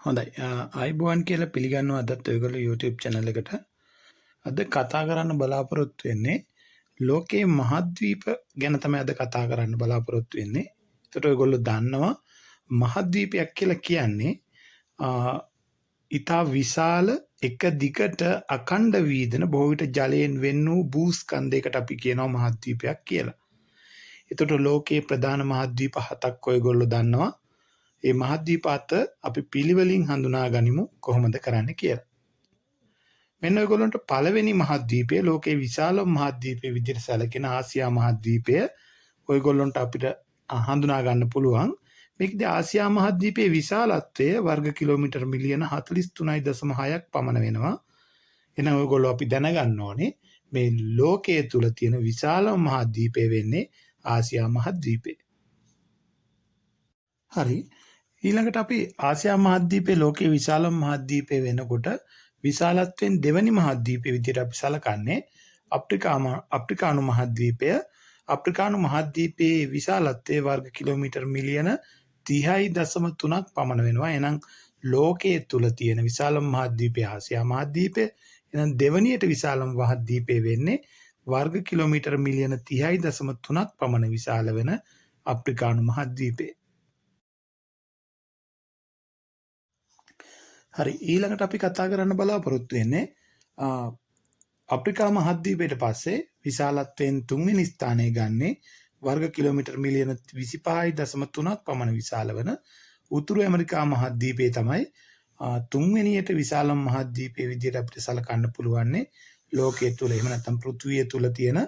හොඳයි. ආයිබෝවන් කියලා පිළිගන්නවා අදත් ඔයගොල්ලෝ YouTube channel එකට. අද කතා කරන්න බලාපොරොත්තු වෙන්නේ ලෝකයේ මහද්වීප ගැන තමයි අද කතා කරන්න බලාපොරොත්තු වෙන්නේ. ඒකට ඔයගොල්ලෝ දන්නවා මහද්වීපයක් කියලා කියන්නේ ඊටා විශාල එක දිගට අඛණ්ඩ වීදන බොහෝ විට ජලයෙන් වෙන් වූ භූස්කන්ධයකට අපි කියනවා මහද්වීපයක් කියලා. ඒකට ලෝකයේ ප්‍රධාන මහද්වීප 7ක් ඔයගොල්ලෝ දන්නවා. ඒ මහද්වීප අත අපි පිළිවෙලින් හඳුනා ගනිමු කොහොමද කරන්න කියලා. මෙන්න ඔයගොල්ලන්ට පළවෙනි මහද්වීපය ලෝකේ විශාලම මහද්වීපය විදිහට සැලකෙන ආසියා මහද්වීපය ඔයගොල්ලන්ට අපිට හඳුනා ගන්න පුළුවන්. මේකදී ආසියා මහද්වීපයේ විශාලත්වය වර්ග කිලෝමීටර් මිලියන 43.6ක් පමණ වෙනවා. එහෙනම් ඔයගොල්ලෝ අපි දැනගන්න ඕනේ මේ ලෝකයේ තුල තියෙන විශාලම මහද්වීපය වෙන්නේ ආසියා මහද්වීපය. හරි. ඊළඟට අපි ආසියා මහද්වීපයේ ලෝකයේ විශාලම මහද්වීපය වෙනකොට විශාලත්වයෙන් දෙවැනි මහද්වීපය විදිහට අපි සලකන්නේ අප්‍රිකානු මහද්වීපය. අප්‍රිකානු මහද්වීපයේ විශාලත්වය වර්ග කිලෝමීටර් මිලියන 30.3ක් පමණ වෙනවා. එහෙනම් ලෝකයේ තුල තියෙන විශාලම මහද්වීපය ආසියා මහද්වීපය. එහෙනම් දෙවැනියට විශාලම මහද්වීපය වෙන්නේ වර්ග කිලෝමීටර් මිලියන 30.3ක් පමණ විශාල වෙන අප්‍රිකානු මහද්වීපය. හරි, ඊළඟට අපි කතා කරන්න බලාපොරොත්තු වෙන්නේ අප්‍රිකා මහද්වීපයට පස්සේ විශාලත්වයෙන් තුන්වෙනි ස්ථානය ගන්නේ වර්ග කිලෝමීටර් මිලියන 25.3ක් පමණ විශාල වන උතුරු ඇමරිකා මහද්වීපය තමයි තුන්වෙනියට විශාලම මහද්වීපය විදිහට අපිට සලකන්න පුළුවන්නේ ලෝකයේ තුල. එහෙම නැත්නම් පෘථිවිය තුල තියෙන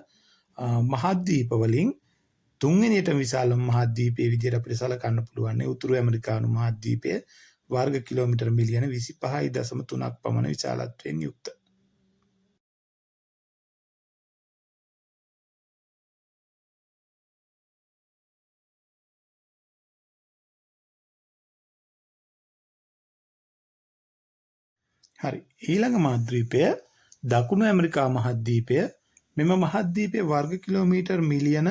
මහද්වීප වලින් තුන්වෙනියට විශාලම මහද්වීපය විදිහට අපිට සලකන්න පුළුවන්නේ උතුරු ඇමරිකානු මහද්වීපය. වර්ග කිලෝමීටර් මිලියන 25.3ක් පමණ විශාලත්වයෙන් යුක්ත. හරි. ඊළඟ මහද්වීපය දකුණු ඇමරිකා මහද්වීපය. මෙම මහද්වීපයේ වර්ග කිලෝමීටර් මිලියන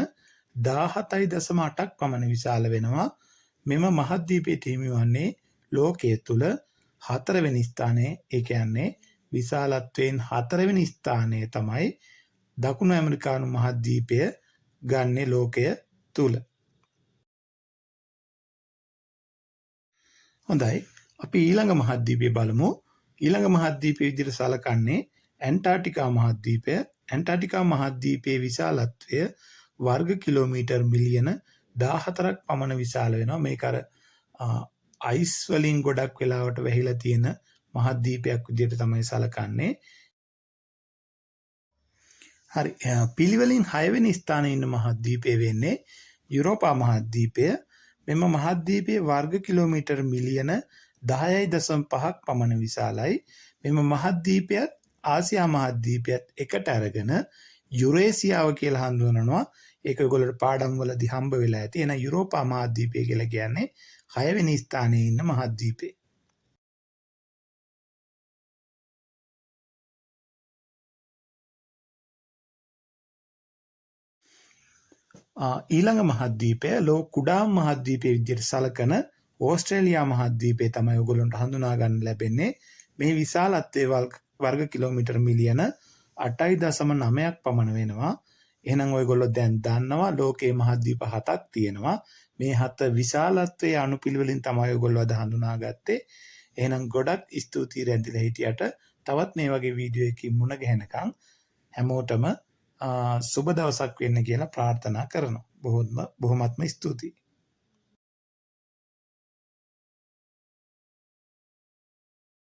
17.8ක් පමණ විශාල වෙනවා. මෙම මහද්වීපයට හිමි වන්නේ ලෝකයේ තුල හතරවෙනි ස්ථානයේ, ඒ කියන්නේ විශාලත්වයෙන් හතරවෙනි ස්ථානය තමයි දකුණු ඇමරිකානු මහද්වීපය ගන්නේ ලෝකය තුල. හොඳයි, අපි ඊළඟ මහද්වීපය බලමු. ඊළඟ මහද්වීපය විදිහට සලකන්නේ ඇන්ටාර්ක්ටිකා මහද්වීපය. ඇන්ටාර්ක්ටිකා මහද්වීපයේ විශාලත්වය වර්ග කිලෝමීටර් මිලියන 14ක් පමණ විශාල වෙනවා. මේක අර අයිස් වලින් ගොඩක් වෙලාවට වැහිලා තියෙන මහද්වීපයක් විදිහට තමයි සලකන්නේ. හරි, පිළිවෙලින් 6 වෙනි ස්ථානයේ ඉන්න මහද්වීපය වෙන්නේ යුරෝපා මහද්වීපය. මෙම මහද්වීපයේ වර්ග කිලෝමීටර් මිලියන 10.5ක් පමණ විශාලයි. මෙම මහද්වීපයත් ආසියා මහද්වීපයත් එකට අරගෙන යුරේසියාව කියලා හඳුන්වනවා. ඒක ඔයගොල්ලෝ පාඩම් වලදී හම්බ වෙලා ඇති. එහෙනම් යුරෝපා මහද්වීපය කියලා කියන්නේ 6 වෙනි ස්ථානයේ ඉන්න මහද්වීපය. ඊළඟ මහද්වීපය කුඩාම මහද්වීපය විදිහට සලකන ඕස්ට්‍රේලියා මහද්වීපය තමයි ඔයගොල්ලන්ට හඳුනා ගන්න ලැබෙන්නේ. මේ විශාලත්වයේ වර්ග කිලෝමීටර් මිලියන 8.9ක් පමණ වෙනවා. එහෙනම් ඔයගොල්ලෝ දැන් දන්නවා ලෝකයේ මහද්වීප 7ක් තියෙනවා. මේ 7 විශාලත්වයේ අනුපිළිවෙලින් තමයි ඔයගොල්ලෝ අද හඳුනාගත්තේ. එහෙනම් ගොඩක් ස්තුතියි රැඳිලා හිටියට. තවත් මේ වගේ වීඩියෝ එකකින් මුණ ගැහෙනකම් හැමෝටම සුබ දවසක් වෙන්න කියලා ප්‍රාර්ථනා කරනවා. බොහොමත්ම ස්තුතියි.